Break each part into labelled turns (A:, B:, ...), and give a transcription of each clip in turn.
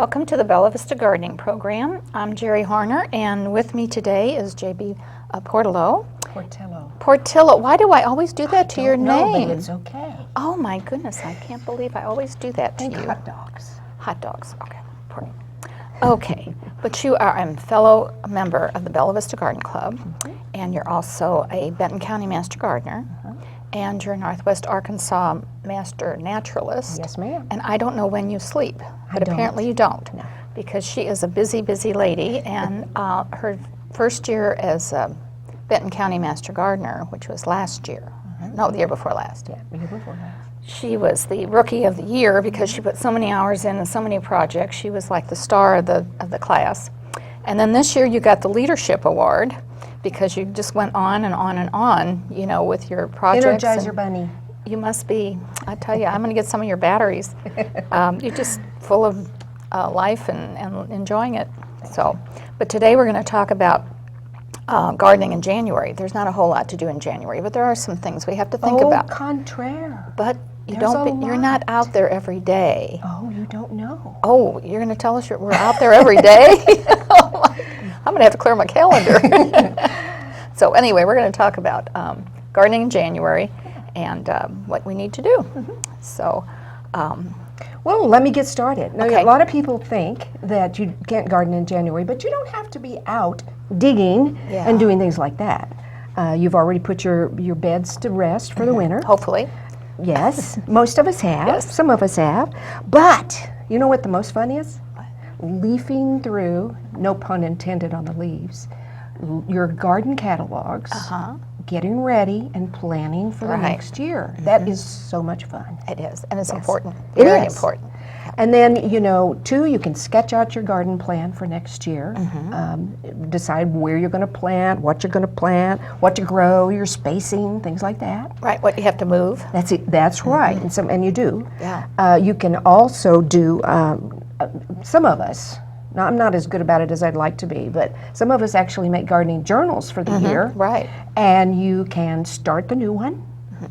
A: Welcome to the Bella Vista Gardening Program. I'm Jerry Horner, and with me today is JB Portillo. Portillo. Why do I always do that to your name?
B: But it's okay.
A: Oh my goodness, I can't believe I always do that to you.
B: Hot dogs.
A: Hot dogs, okay. Okay, but you are a fellow member of the Bella Vista Garden Club, and you're also a Benton County Master Gardener, and you're a Northwest Arkansas Master Naturalist.
B: Yes, ma'am.
A: And I don't know when you sleep, but
B: don't.
A: apparently you don't,
B: No.
A: because she is a busy, busy lady, and her first year as a Benton County Master Gardener, which was last year, no, the year before last.
B: Yeah, the year before last.
A: She was the Rookie of the Year because she put so many hours in and so many projects. She was like the star of the class. And then this year you got the Leadership Award because you just went on and on and on, you know, with your projects.
B: Energizer Bunny.
A: You must be, I tell you, I'm going to get some of your batteries. You're just full of life and enjoying it. So, but today we're going to talk about gardening in January. There's not a whole lot to do in January, but there are some things we have to think about.
B: Au contraire.
A: But you
B: There's
A: you're not out there every day.
B: Oh, you don't know.
A: Oh, you're going to tell us we're out there every day? I'm going to have to clear my calendar. So anyway, we're going to talk about gardening in January and what we need to do. So,
B: Well, let me get started. Now,
A: Okay.
B: a lot of people think that you can't garden in January, but you don't have to be out digging
A: Yeah.
B: and doing things like that. You've already put your beds to rest for the winter.
A: hopefully.
B: Yes, most of us have.
A: Yes.
B: Some of us have. But you know what the most fun is? Leafing through, no pun intended on the leaves, your garden catalogs, getting ready and planning for the
A: Right.
B: next year. That is so much fun.
A: It is, and it's
B: Yes.
A: important.
B: It
A: Very
B: is.
A: important.
B: And then, you know, too, you can sketch out your garden plan for next year. Decide where you're going to plant, what you're going to plant, what to grow, your spacing, things like that.
A: Right, what you have to move.
B: That's it. That's right. And you do.
A: Yeah.
B: You can also do. Some of us. Now, I'm not as good about it as I'd like to be, but some of us actually make gardening journals for the year.
A: Right.
B: And you can start the new one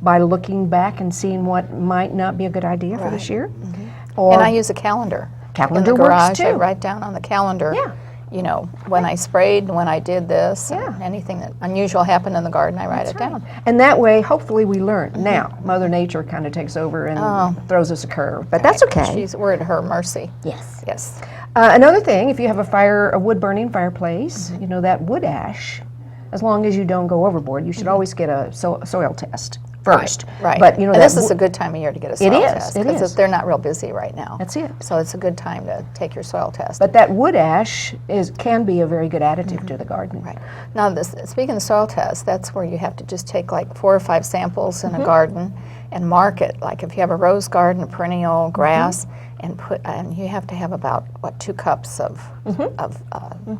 B: by looking back and seeing what might not be a good idea for this year. Or
A: And I use a calendar.
B: Calendar
A: in the
B: works,
A: garage. I
B: too.
A: write down on the calendar.
B: Yeah.
A: You know, when I sprayed, when I did this,
B: Yeah.
A: anything that unusual happened in the garden, I write it down.
B: And that way, hopefully, we learn. Now, Mother Nature kind of takes over and throws us a curve, but that's okay.
A: We're at her mercy.
B: Yes.
A: Yes.
B: Another thing, if you have a wood-burning fireplace, you know, that wood ash, as long as you don't go overboard, you should always get a soil test first.
A: Right.
B: But, you know,
A: and
B: that
A: this is a good time of year to get a soil
B: is,
A: test.
B: it
A: Because
B: is.
A: they're not real busy right now.
B: That's it.
A: So it's a good time to take your soil test.
B: But that wood ash can be a very good additive to the garden.
A: Right. Now, speaking of soil test, that's where you have to just take like 4 or 5 samples in a garden and mark it. Like if you have a rose garden, a perennial grass, and you have to have about 2 cups of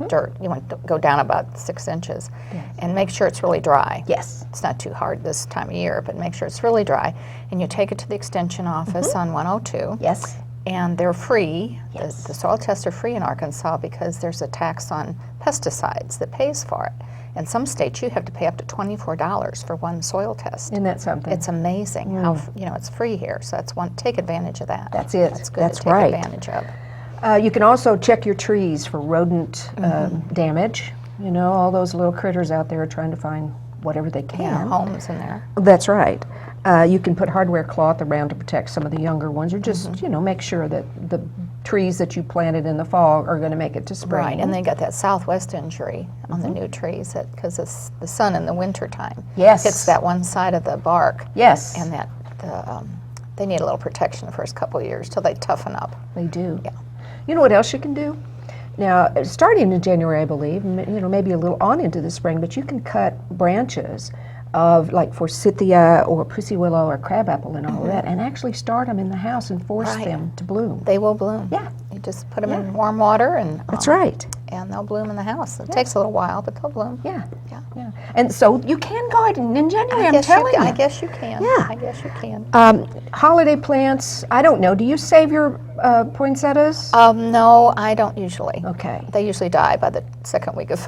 A: dirt. You want to go down about 6 inches, and make sure it's really dry.
B: Yes.
A: It's not too hard this time of year, but make sure it's really dry. And you take it to the extension office on 102.
B: Yes.
A: And they're free.
B: Yes.
A: The soil tests are free in Arkansas because there's a tax on pesticides that pays for it. In some states, you have to pay up to $24 for one soil test.
B: Isn't that something?
A: It's amazing how it's free here. So that's one. Take advantage of that.
B: That's it.
A: That's good
B: That's
A: to take
B: right.
A: advantage of.
B: You can also check your trees for rodent damage. You know, all those little critters out there are trying to find whatever they can.
A: Yeah, homes in there.
B: That's right. You can put hardware cloth around to protect some of the younger ones, or just, you know, make sure that the trees that you planted in the fall are going to make it to spring.
A: Right, and they got that southwest injury on the new trees because it's the sun in the wintertime.
B: Yes.
A: Hits that one side of the bark.
B: Yes.
A: And they need a little protection the first couple of years till they toughen up.
B: They do.
A: Yeah.
B: You know what else you can do? Now, starting in January, I believe, you know, maybe a little on into the spring, but you can cut branches of like forsythia or pussy willow or crabapple and all of that, and actually start them in the house and force them to bloom.
A: They will bloom.
B: Yeah.
A: You just put them in warm water and
B: That's right.
A: and they'll bloom in the house. It takes a little while, but they'll bloom.
B: Yeah.
A: Yeah.
B: Yeah. And so you can garden in January, I'm
A: guess
B: telling you.
A: I guess you can.
B: Yeah.
A: I guess you can.
B: Holiday plants, I don't know. Do you save your poinsettias?
A: No, I don't usually.
B: Okay.
A: They usually die by the second week of.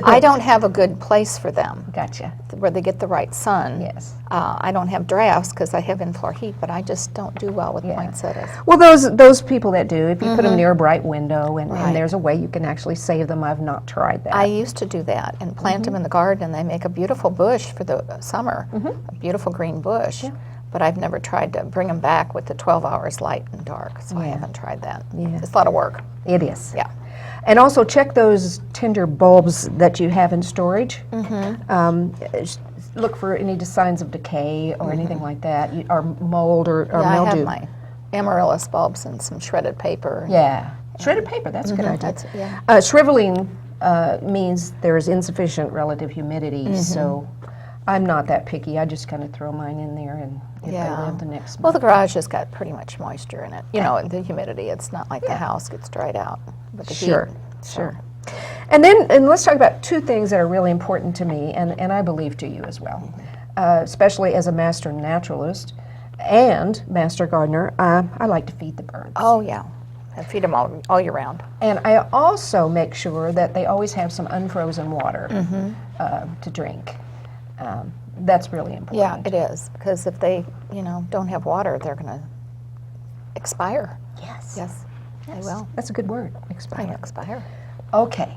A: I don't have a good place for them
B: Gotcha.
A: where they get the right sun.
B: Yes.
A: I don't have drafts because I have in-floor heat, but I just don't do well with poinsettias.
B: Well, those people that do, if you put them near a bright window and there's a way you can actually save them, I've not tried that.
A: I used to do that and plant them in the garden, and they make a beautiful bush for the summer, a beautiful green bush. But I've never tried to bring them back with the 12 hours light and dark, so I haven't tried that.
B: Yeah.
A: It's a lot of work.
B: It is.
A: Yeah.
B: And also check those tender bulbs that you have in storage. Look for any signs of decay or anything like that, or mold or
A: Yeah, I
B: mildew.
A: have my amaryllis bulbs and some shredded paper.
B: Yeah, shredded paper, that's a good idea.
A: That's, yeah.
B: Shriveling means there is insufficient relative humidity, so I'm not that picky. I just kind of throw mine in there, and if they live the next
A: Well,
B: month.
A: the garage has got pretty much moisture in it. You know, the humidity. It's not like the house gets dried out with the
B: Sure,
A: heat.
B: sure. And then let's talk about two things that are really important to me, and I believe to you as well, especially as a master naturalist and master gardener. I like to feed the birds.
A: Oh, yeah. I feed them all year round.
B: And I also make sure that they always have some unfrozen water to drink. That's really important.
A: Yeah, it is. Because if they, don't have water, they're going to expire.
B: Yes.
A: Yes, they will.
B: That's a good word,
A: They
B: expire.
A: expire.
B: Okay.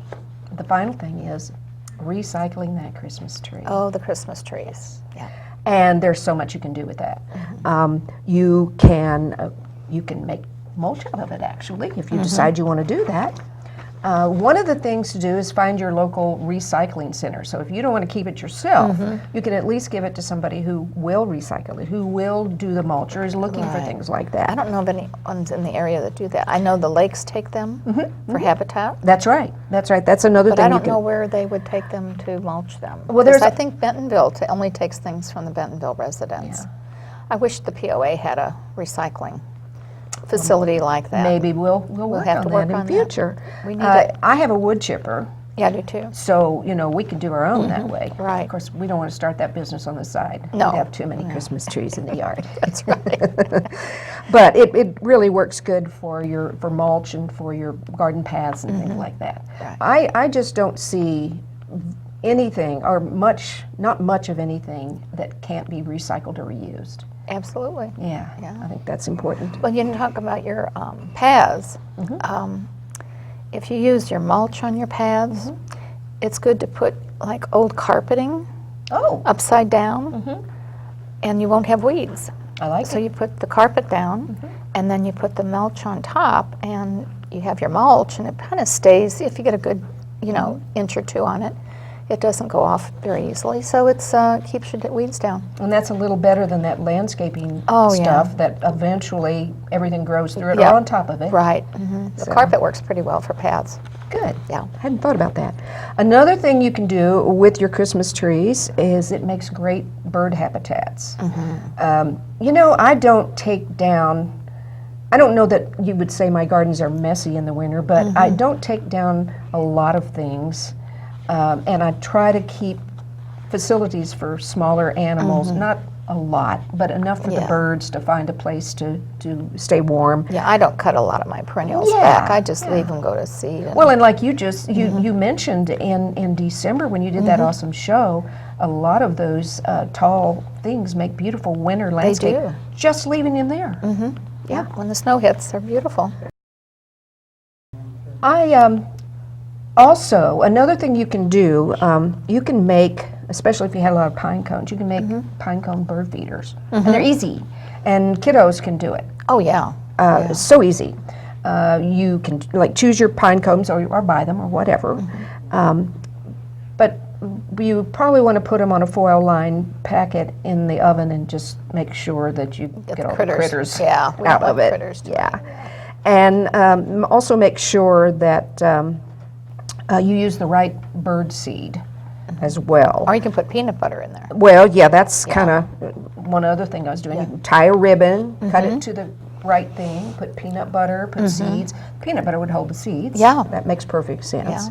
B: The final thing is recycling that Christmas tree.
A: Oh, the Christmas trees. Yeah.
B: And there's so much you can do with that. You can make mulch out of it, actually, if you decide you want to do that. One of the things to do is find your local recycling center. So if you don't want to keep it yourself, you can at least give it to somebody who will recycle it, who will do the mulch or is looking for things like that.
A: I don't know of any ones in the area that do that. I know the lakes take them for habitat.
B: That's right. That's right. That's another
A: But
B: thing
A: I
B: you
A: don't
B: can.
A: know where they would take them to mulch them.
B: Well,
A: 'Cause
B: there's
A: I
B: a-
A: think Bentonville only takes things from the Bentonville residents. I wish the POA had a recycling facility like that.
B: Maybe we'll work
A: have
B: on
A: to
B: that
A: work
B: in the
A: on that.
B: future.
A: We need it.
B: I have a wood chipper,
A: Yeah, I do too.
B: so we can do our own that way.
A: Right.
B: Of course, we don't want to start that business on the side.
A: No.
B: We have too many Christmas trees in the yard.
A: That's right.
B: But it really works good for mulch and for your garden paths and things like that.
A: Right.
B: I just don't see anything or not much of anything that can't be recycled or reused.
A: Absolutely.
B: Yeah,
A: Yeah.
B: I think that's important.
A: Well, you talk about your paths. If you use your mulch on your paths, it's good to put like old carpeting
B: Oh,
A: upside down, and you won't have weeds.
B: I like
A: So
B: it.
A: you put the carpet down, and then you put the mulch on top, and you have your mulch, and it kind of stays. If you get a good, inch or two on it, it doesn't go off very easily. So it's keeps your weeds down.
B: And that's a little better than that landscaping
A: Oh, yeah.
B: stuff that eventually everything grows through it
A: Yeah.
B: or on top of it.
A: Right. The
B: So-
A: carpet works pretty well for paths.
B: Good.
A: Yeah.
B: Hadn't thought about that. Another thing you can do with your Christmas trees is it makes great bird habitats. I don't take down, I don't know that you would say my gardens are messy in the winter, but I don't take down a lot of things. And I try to keep facilities for smaller animals, not a lot, but enough for the
A: Yeah.
B: birds to find a place to stay warm.
A: Yeah, I don't cut a lot of my perennials
B: Yeah,
A: back. I just leave them go to seed. And
B: Well, and like you just you mentioned in December when you did that awesome show, a lot of those tall things make beautiful winter landscape.
A: do.
B: Just leaving them there.
A: yeah, when the snow hits, they're beautiful.
B: I also another thing you can do, you can make, especially if you had a lot of pine cones, you can make pine cone bird feeders, and they're easy, and kiddos can do it.
A: Oh yeah.
B: So easy. You can choose your pine cones or buy them or whatever. But you probably want to put them on a foil line, pack it in the oven, and just make sure that you get
A: the
B: all
A: critters.
B: the critters
A: Yeah, we
B: out
A: don't
B: of
A: like
B: it.
A: critters too.
B: Yeah. And also make sure that you use the right bird seed as well.
A: Or you can put peanut butter in there.
B: Well, yeah, that's kind of one other thing I was doing. You can tie a ribbon, cut it to the right thing, put peanut butter, put seeds. Peanut butter would hold the seeds.
A: Yeah.
B: That makes perfect sense.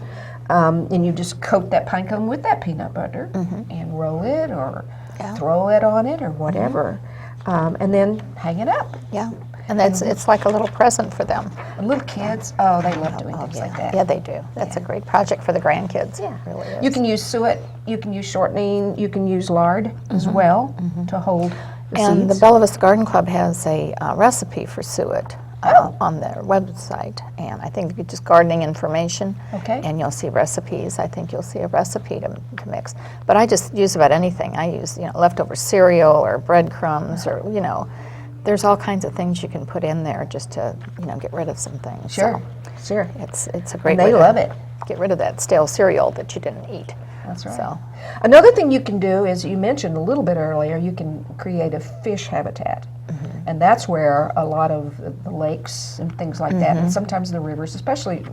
A: Yeah.
B: And you just coat that pine cone with that peanut butter and roll it or
A: Yeah.
B: throw it on it or whatever. And then hang it up.
A: Yeah. And it's like a little present for them.
B: And little kids, oh, they love doing things like that.
A: Yeah, they do. That's a great project for the grandkids.
B: Yeah.
A: It really is.
B: You can use suet, you can use shortening, you can use lard as well to hold the
A: And the
B: seeds.
A: Bella Vista Garden Club has a recipe for suet on their website. And I think it's just gardening information.
B: Okay.
A: And you'll see recipes. I think you'll see a recipe to mix. But I just use about anything. I use leftover cereal or breadcrumbs or there's all kinds of things you can put in there just to get rid of some things.
B: Sure,
A: So
B: sure.
A: it's a great
B: And
A: way
B: they
A: to
B: love it.
A: get rid of that stale cereal that you didn't eat.
B: That's right.
A: So
B: Another thing you can do is, you mentioned a little bit earlier, you can create a fish habitat. And that's where a lot of the lakes and things like that, and sometimes the rivers, especially,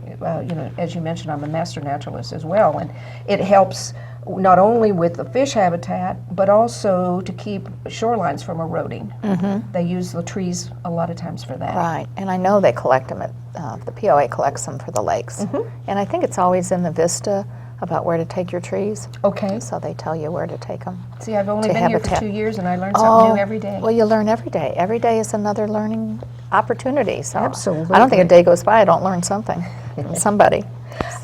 B: as you mentioned, I'm a master naturalist as well, and it helps not only with the fish habitat, but also to keep shorelines from eroding. They use the trees a lot of times for that.
A: right, and I know they collect them at the POA collects them for the lakes, and I think it's always in the Vista about where to take your trees.
B: Okay.
A: So they tell you where to take them.
B: See, I've only
A: To
B: been here for
A: habitat.
B: 2 years, and I learn something new every day.
A: Well, you learn every day. Every day is another learning opportunity. So
B: Absolutely.
A: I don't think a day goes by I don't learn something from somebody.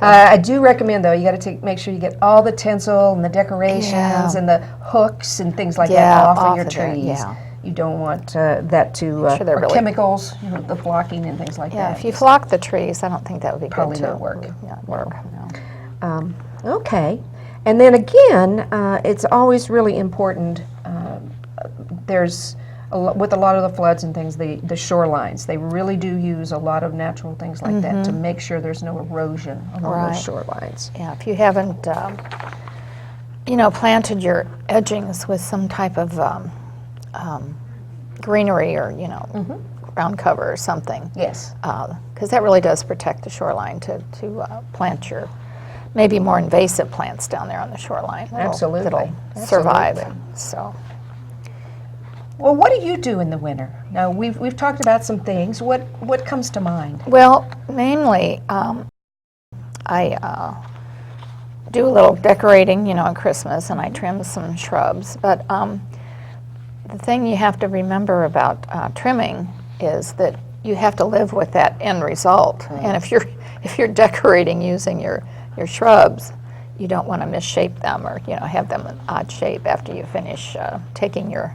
B: I do recommend, though, you got to make sure you get all the tinsel and the decorations
A: Yeah.
B: and the hooks and things like
A: Yeah,
B: that off of your
A: of there,
B: trees.
A: yeah.
B: You don't want that to,
A: sure they're
B: or
A: really-
B: chemicals, the flocking and things like
A: Yeah,
B: that.
A: if you flock the trees, I don't think that would be
B: Probably
A: good to
B: not work.
A: Not work. No.
B: Okay. And then again, it's always really important, there's, with a lot of the floods and things, the shorelines, they really do use a lot of natural things like that to make sure there's no erosion along
A: Right.
B: those shorelines.
A: Yeah, if you haven't, planted your edgings with some type of greenery or, ground cover or something,
B: Yes.
A: because that really does protect the shoreline to plant your maybe more invasive plants down there on the shoreline.
B: Absolutely.
A: That'll survive.
B: Absolutely.
A: So.
B: Well, what do you do in the winter? Now, we've talked about some things. What comes to mind?
A: Well, mainly, I do a little decorating, at Christmas, and I trim some shrubs. But the thing you have to remember about trimming is that you have to live with that end result. And if you're decorating using your shrubs, you don't want to misshape them or have them an odd shape after you finish taking your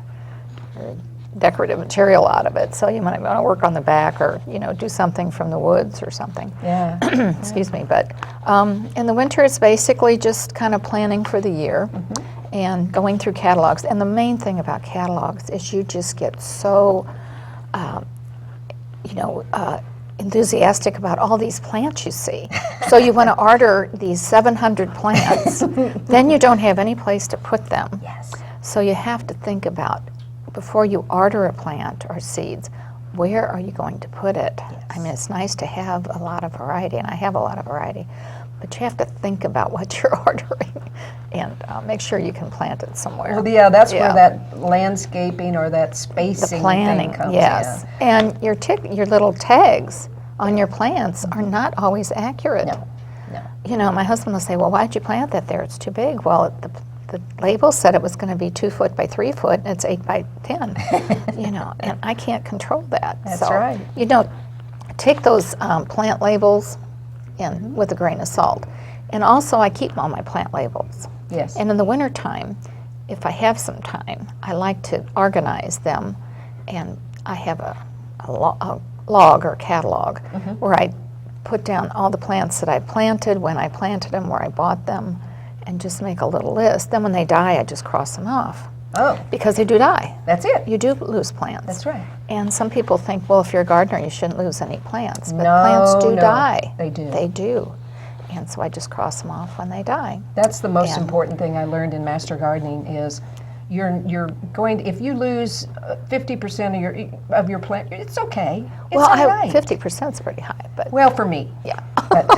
A: decorative material out of it. So you might want to work on the back or do something from the woods or something.
B: Yeah.
A: Excuse me. But in the winter, it's basically just kind of planning for the year and going through catalogs. And the main thing about catalogs is you just get so enthusiastic about all these plants you see. So you want to order these 700 plants, then you don't have any place to put them.
B: Yes.
A: So you have to think about, before you order a plant or seeds, where are you going to put it?
B: Yes.
A: I mean, it's nice to have a lot of variety, and I have a lot of variety, but you have to think about what you're ordering and make sure you can plant it somewhere.
B: Well, yeah, that's
A: Yeah.
B: where that landscaping or that spacing
A: The planning,
B: thing comes
A: yes.
B: in.
A: And your little tags on your plants are not always accurate.
B: No.
A: My husband will say, well, why'd you plant that there? It's too big. Well, the label said it was going to be 2 foot by 3 foot, and it's 8 by 10. And I can't control that.
B: That's
A: so,
B: right.
A: Take those plant labels in with a grain of salt. And also, I keep all my plant labels.
B: Yes.
A: And in the wintertime, if I have some time, I like to organize them, and I have a log or catalog where I put down all the plants that I planted, when I planted them, where I bought them, and just make a little list. Then when they die, I just cross them off.
B: Oh,
A: Because they do die.
B: that's it.
A: You do lose plants.
B: That's right.
A: And some people think, well, if you're a gardener, you shouldn't lose any plants. But
B: No,
A: plants do
B: no,
A: they
B: they do.
A: They do. And so I just cross them off when they die.
B: That's the most
A: And-
B: important thing I learned in master gardening is you're going to, if you lose 50% of your plant, it's okay. It's
A: Well,
B: all right.
A: 50% is pretty high, but
B: Well, for me.
A: yeah.
B: But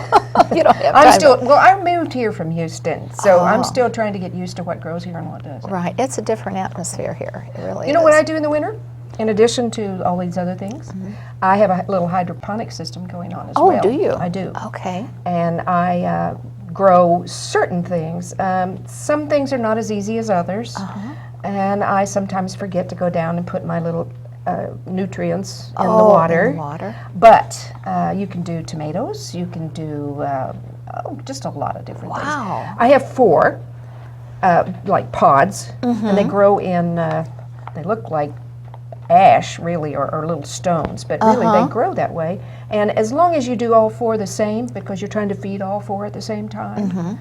A: You don't have
B: I'm
A: time
B: still,
A: to-
B: well, I moved here from Houston, so
A: Oh.
B: I'm still trying to get used to what grows here and what doesn't.
A: Right, it's a different atmosphere here. It really
B: You know
A: is.
B: what I do in the winter? In addition to all these other things, I have a little hydroponic system going on as
A: Oh,
B: well.
A: do you?
B: I do.
A: Okay.
B: And I grow certain things. Some things are not as easy as others. And I sometimes forget to go down and put my little nutrients in the water.
A: In the water.
B: But you can do tomatoes. You can do just a lot of different things.
A: Wow.
B: I have 4 like pods, and they grow in, they look like ash really, or little stones, but really they grow that way. And as long as you do all 4 the same, because you're trying to feed all 4 at the same time,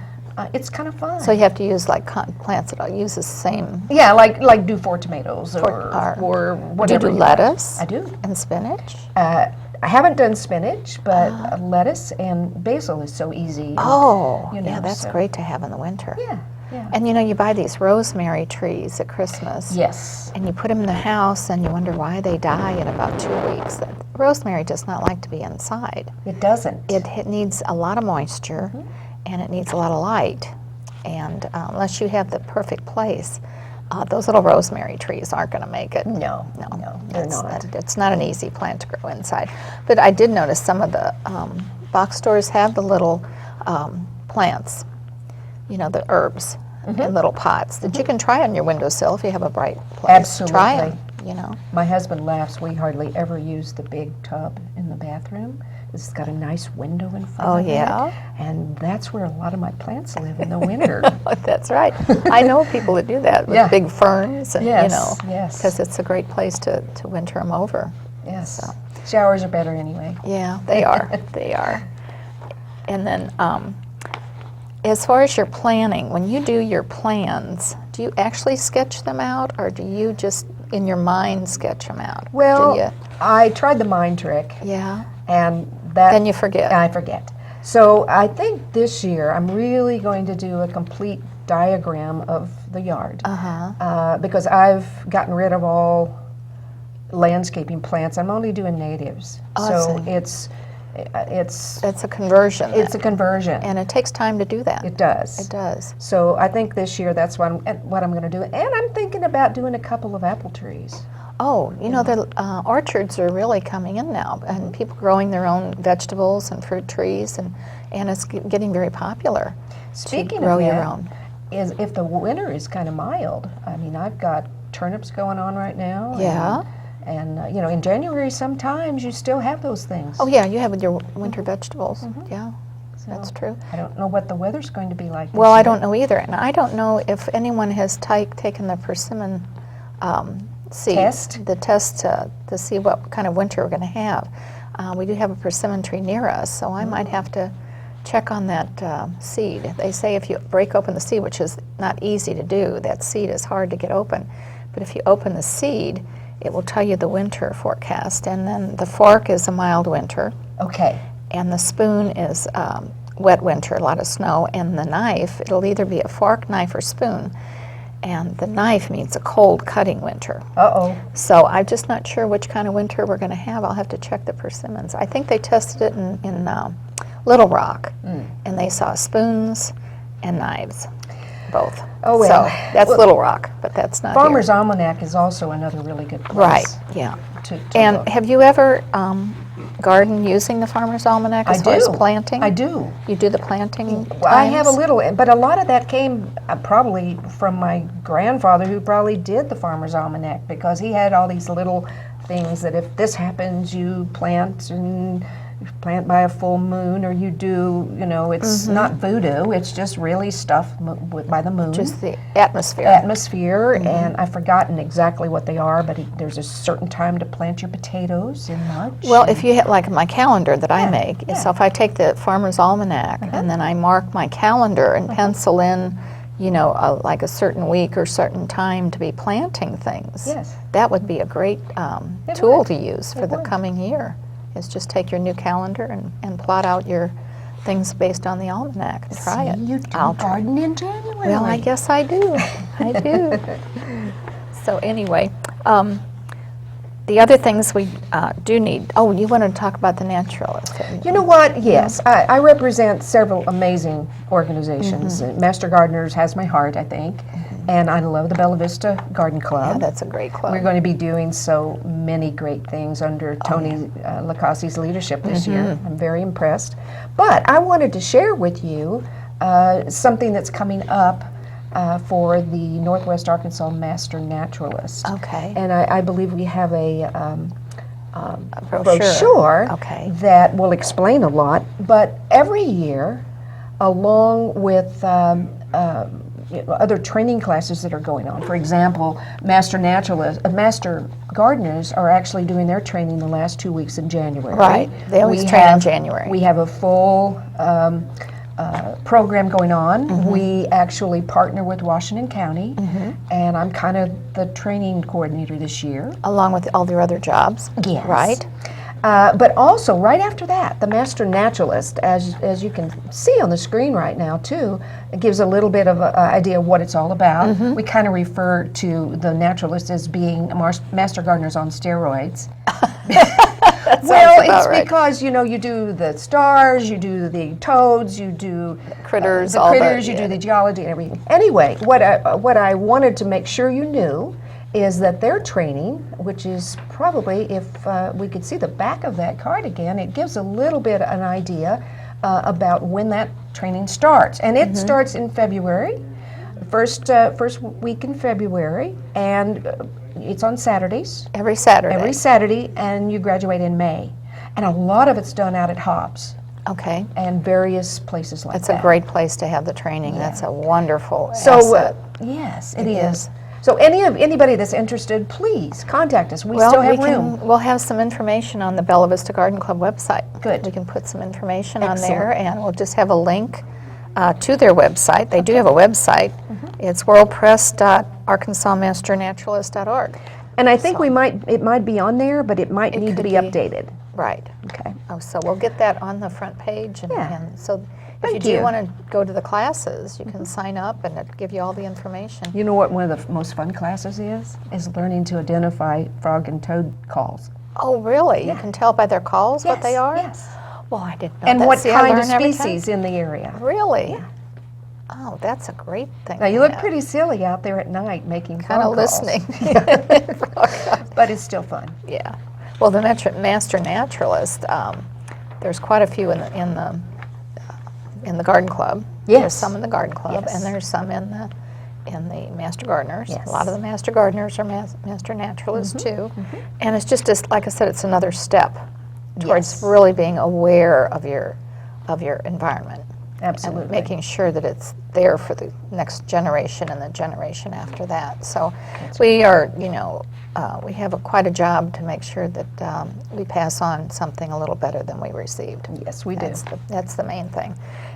B: it's kind of fun.
A: So you have to use like plants that use the same.
B: Yeah, like do 4 tomatoes or whatever.
A: Do you do lettuce?
B: I do.
A: And spinach?
B: I haven't done spinach, but lettuce and basil is so easy. And,
A: Yeah, that's great to have in the winter.
B: Yeah, yeah.
A: And you buy these rosemary trees at Christmas.
B: Yes.
A: And you put them in the house and you wonder why they die in about 2 weeks. Rosemary does not like to be inside.
B: It doesn't.
A: It needs a lot of moisture and it needs a lot of light. And unless you have the perfect place, those little rosemary trees aren't going to make it.
B: No, they're not.
A: It's not an easy plant to grow inside. But I did notice some of the box stores have the little plants, the herbs in little pots that you can try on your windowsill if you have a bright place.
B: Absolutely.
A: Try them,
B: My husband laughs. We hardly ever use the big tub in the bathroom. It's got a nice window in front of it. And that's where a lot of my plants live in the winter.
A: That's right. I know people that do that with big ferns, and
B: yes.
A: because it's a great place to winter them over.
B: Yes.
A: So.
B: Showers are better anyway.
A: Yeah, they are. They are. And then as far as your planning, when you do your plans, do you actually sketch them out, or do you just in your mind sketch them out?
B: Well, I tried the mind trick.
A: Yeah.
B: And then
A: you forget.
B: I forget. So I think this year I'm really going to do a complete diagram of the yard. Because I've gotten rid of all landscaping plants. I'm only doing natives. So it's
A: a conversion.
B: It's a conversion.
A: And it takes time to do that.
B: It does.
A: It does.
B: So I think this year that's what I'm going to do. And I'm thinking about doing a couple of apple trees.
A: Oh, the orchards are really coming in now, and people growing their own vegetables and fruit trees, and it's getting very popular.
B: Speaking
A: to grow
B: of that,
A: your own.
B: Is if the winter is kind of mild. I mean, I've got turnips going on right now.
A: Yeah.
B: And in January sometimes you still have those things.
A: Oh yeah, you have with your winter vegetables. Yeah,
B: So
A: that's true.
B: I don't know what the weather's going to be like this
A: Well,
B: year.
A: I don't know either, and I don't know if anyone has taken the persimmon seed, the test to see what kind of winter we're going to have. We do have a persimmon tree near us, so I might have to check on that seed. They say if you break open the seed, which is not easy to do, that seed is hard to get open, but if you open the seed, it will tell you the winter forecast, and then the fork is a mild winter.
B: Okay.
A: And the spoon is wet winter, a lot of snow, and the knife, it'll either be a fork, knife, or spoon. And the knife means a cold cutting winter.
B: Uh-oh.
A: So I'm just not sure which kind of winter we're going to have. I'll have to check the persimmons. I think they tested it in Little Rock, and they saw spoons and knives, both.
B: Oh, well.
A: So that's Little Rock, but that's not
B: Farmer's
A: here.
B: Almanac is also another really good place.
A: Right, yeah.
B: To
A: And
B: look.
A: have you ever gardened using the Farmer's Almanac as far as planting?
B: I do.
A: You do the planting
B: I have a
A: times?
B: little, but a lot of that came probably from my grandfather, who probably did the Farmer's Almanac, because he had all these little things that if this happens, you plant, and you plant by a full moon, or you do, it's not voodoo, it's just really stuff by the moon.
A: Just the atmosphere.
B: And I've forgotten exactly what they are, but there's a certain time to plant your potatoes in March.
A: Well, if you hit like my calendar that I make,
B: yeah.
A: so if I take the Farmer's Almanac and then I mark my calendar and pencil in, like a certain week or certain time to be planting things,
B: Yes.
A: that would be a great
B: It
A: tool
B: would.
A: to use for
B: It
A: the
B: would.
A: coming year. Is just take your new calendar and plot out your things based on the almanac and try it.
B: You do
A: I'll try.
B: garden in January.
A: Well, I guess I do. I do. So anyway, the other things we do need. Oh, you want to talk about the Naturalist?
B: You know what? Yes, I represent several amazing organizations. Master Gardeners has my heart, I think. And I love the Bella Vista Garden Club.
A: Yeah, that's a great club.
B: We're going to be doing so many great things under Tony Lacassi's leadership this year. I'm very impressed. But I wanted to share with you something that's coming up for the Northwest Arkansas Master Naturalist.
A: Okay.
B: And I believe we have a
A: brochure.
B: brochure
A: Okay.
B: that will explain a lot. But every year, along with other training classes that are going on. For example, Master Gardeners are actually doing their training the last 2 weeks in January.
A: Right. They always train in January.
B: We have a full program going on. We actually partner with Washington County, and I'm kind of the training coordinator this year.
A: Along with all their other jobs.
B: Yes.
A: Right?
B: But also, right after that, the Master Naturalist, as you can see on the screen right now, too, it gives a little bit of an idea of what it's all about. We kind of refer to the naturalist as being master gardeners on steroids. Well, it's
A: right.
B: because, you do the stars, you do the toads, you do
A: Critters,
B: the
A: all
B: critters, you do the geology and everything. Anyway, what I wanted to make sure you knew is that their training, which is probably, if we could see the back of that card again, it gives a little bit of an idea about when that training starts. And it starts in February, first week in February, and it's on Saturdays.
A: Every Saturday.
B: Every Saturday, and you graduate in May. And a lot of it's done out at Hobbs
A: Okay.
B: and various places like
A: That's
B: that.
A: a great place to have the training. That's a wonderful
B: So,
A: asset.
B: yes, it is. So anybody that's interested, please contact us. We
A: Well,
B: still have room.
A: we'll have some information on the Bella Vista Garden Club website.
B: Good.
A: We can put some information
B: Excellent.
A: on there, and we'll just have a link to their website. They do have a website. It's worldpress.arkansasmasternaturalist.org.
B: And I think it might be on there, but it might need to
A: could
B: be
A: be.
B: updated.
A: Right.
B: Okay.
A: Oh, so we'll get that on the front page, and,
B: Yeah.
A: and so if
B: Thank
A: you do
B: you.
A: want to go to the classes, you can sign up, and it'll give you all the information.
B: You know what one of the most fun classes is? Is learning to identify frog and toad calls.
A: Oh, really? You can tell by their calls what they are?
B: Yes.
A: Well, I didn't know
B: And
A: that.
B: what
A: See, I
B: kind of
A: learn every time.
B: species in the area.
A: Really?
B: Yeah.
A: Oh, that's a great thing.
B: Now, you
A: to
B: look
A: have.
B: pretty silly out there at night making
A: Kind of
B: phone calls.
A: listening.
B: But it's still fun.
A: Yeah. Well, the Master Naturalist, there's quite a few in the garden club.
B: Yes.
A: There's some in the garden club,
B: Yes.
A: and there's some in the Master Gardeners.
B: Yes.
A: A lot of the Master Gardeners are Master Naturalists too, and it's just like I said, it's another step towards
B: Yes.
A: really being aware of your environment.
B: Absolutely.
A: And making sure that it's there for the next generation and the generation after that. So we are, we have quite a job to make sure that we pass on something a little better than we received.
B: Yes, we do.
A: That's the main thing.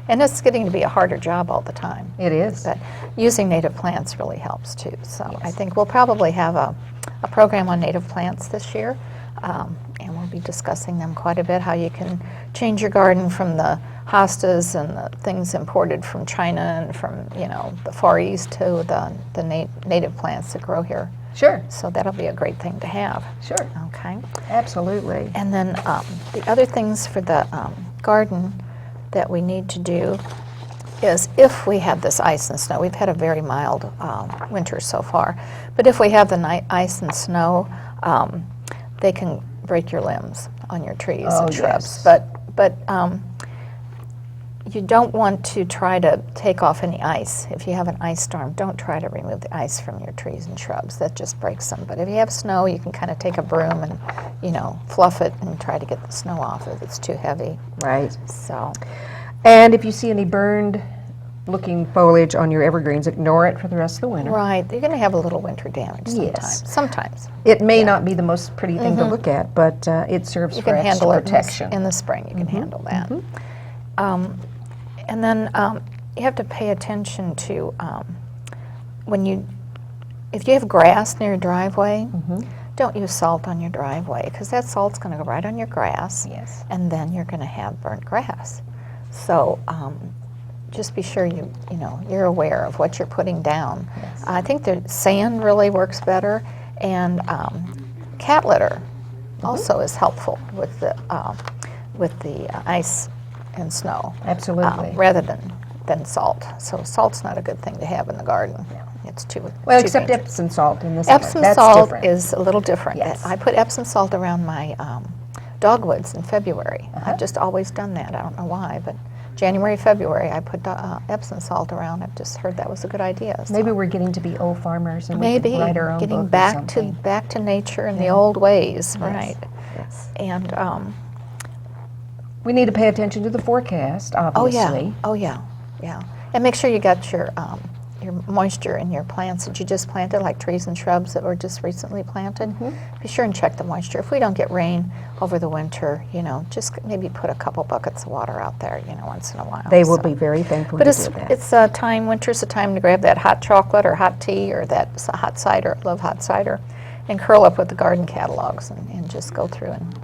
A: And it's getting to be a harder job all the time.
B: It is.
A: But using native plants really helps too. So I think we'll probably have a program on native plants this year. And we'll be discussing them quite a bit, how you can change your garden from the hostas and the things imported from China and from, the Far East to the native plants that grow here.
B: Sure.
A: So that'll be a great thing to have.
B: Sure.
A: Okay.
B: Absolutely.
A: And then the other things for the garden that we need to do is if we have this ice and snow, we've had a very mild winter so far, but if we have the ice and snow, they can break your limbs on your trees and shrubs.
B: Yes.
A: But you don't want to try to take off any ice. If you have an ice storm, don't try to remove the ice from your trees and shrubs. That just breaks them. But if you have snow, you can kind of take a broom and, fluff it and try to get the snow off if it's too heavy.
B: Right.
A: So,
B: And if you see any burned looking foliage on your evergreens, ignore it for the rest of the winter.
A: right, you're going to have a little winter damage sometimes.
B: Yes.
A: Sometimes.
B: It may not be the most pretty thing to look at, but it serves
A: You
B: for
A: can
B: extra
A: handle it
B: protection.
A: in the spring. You can handle that. And then you have to pay attention to if you have grass near your driveway, don't use salt on your driveway because that salt's going to go right on your grass.
B: Yes.
A: And then you're going to have burnt grass. So just be sure you're aware of what you're putting down.
B: Yes.
A: I think the sand really works better, and cat litter also is helpful with the ice and snow.
B: Absolutely.
A: Rather than salt. So salt's not a good thing to have in the garden. It's too
B: Well,
A: too
B: except
A: dangerous.
B: Epsom salt in the summer.
A: Epsom
B: That's
A: salt
B: different.
A: is a little different.
B: Yes.
A: I put Epsom salt around my dogwoods in February. I've just always done that. I don't know why, but January, February, I put Epsom salt around. I've just heard that was a good idea. So
B: Maybe we're getting to be old farmers and
A: maybe
B: we can write our own
A: getting
B: book or
A: back to
B: something.
A: nature and the
B: Yeah.
A: old ways,
B: Yes.
A: right?
B: Yes.
A: And
B: We need to pay attention to the forecast,
A: oh
B: obviously.
A: yeah, and make sure you got your moisture in your plants that you just planted, like trees and shrubs that were just recently planted. Be sure and check the moisture. If we don't get rain over the winter, just maybe put a couple buckets of water out there, once in a while.
B: They will
A: So.
B: be very thankful
A: But
B: to
A: it's
B: do that.
A: it's time. Winter's a time to grab that hot chocolate or hot tea or that hot cider. I love hot cider, and curl up with the garden catalogs and just go through and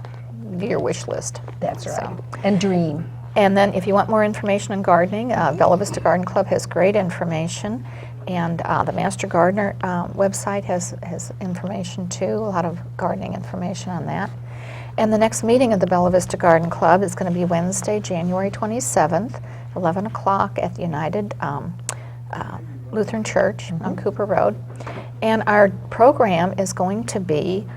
A: view your wish list.
B: That's right.
A: So.
B: And dream.
A: And then if you want more information on gardening, Bella Vista Garden Club has great information, and the Master Gardener website has information too, a lot of gardening information on that. And the next meeting of the Bella Vista Garden Club is going to be Wednesday, January 27th, 11 o'clock at the United Lutheran Church on Cooper Road. And our program is going to be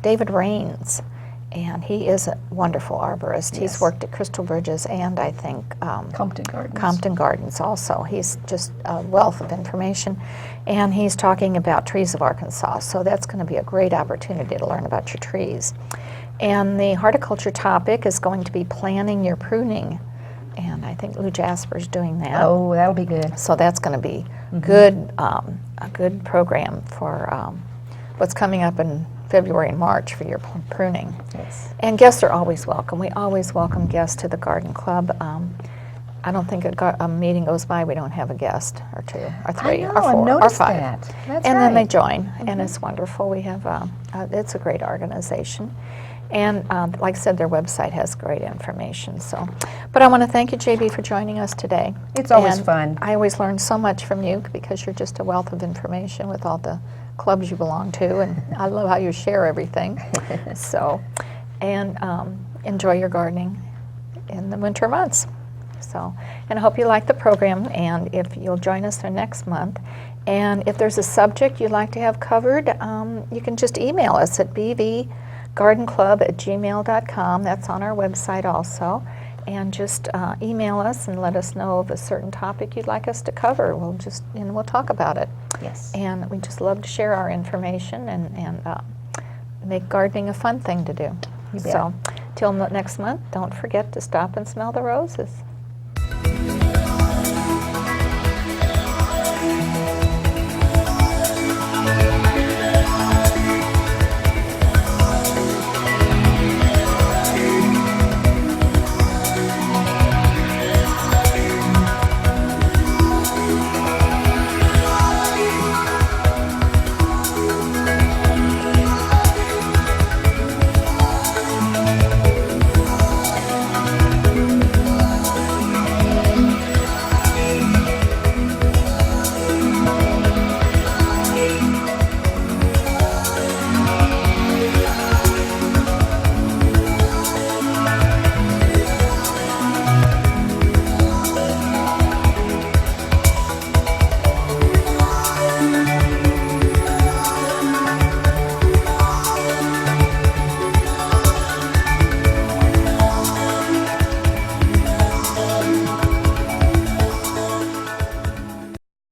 A: David Raines. And he is a wonderful arborist. He's
B: Yes.
A: worked at Crystal Bridges and I think
B: Compton Gardens.
A: Compton Gardens also. He's just a wealth of information. And he's talking about trees of Arkansas. So that's going to be a great opportunity to learn about your trees. And the horticulture topic is going to be planning your pruning. And I think Lou Jasper's doing that.
B: Oh, that'll be good.
A: So that's going to be good, a good program for what's coming up in February and March for your pruning.
B: Yes.
A: And guests are always welcome. We always welcome guests to the garden club. I don't think a meeting goes by we don't have a guest or two or three
B: I know,
A: or
B: I've
A: four or
B: noticed
A: five.
B: that. That's
A: And then they
B: right.
A: join, and it's wonderful. We have it's a great organization. And like I said, their website has great information. So, but I want to thank you, JB, for joining us today.
B: It's always
A: And
B: fun.
A: I always learn so much from you because you're just a wealth of information with all the clubs you belong to, and I love how you share everything. So, and enjoy your gardening in the winter months. So, and I hope you like the program, and if you'll join us for next month. And if there's a subject you'd like to have covered, you can just email us at bvgardenclub@gmail.com. That's on our website also. And just email us and let us know of a certain topic you'd like us to cover. We'll talk about it.
B: Yes.
A: And we just love to share our information and make gardening a fun thing to do.
B: You bet.
A: So, till next month, don't forget to stop and smell the roses.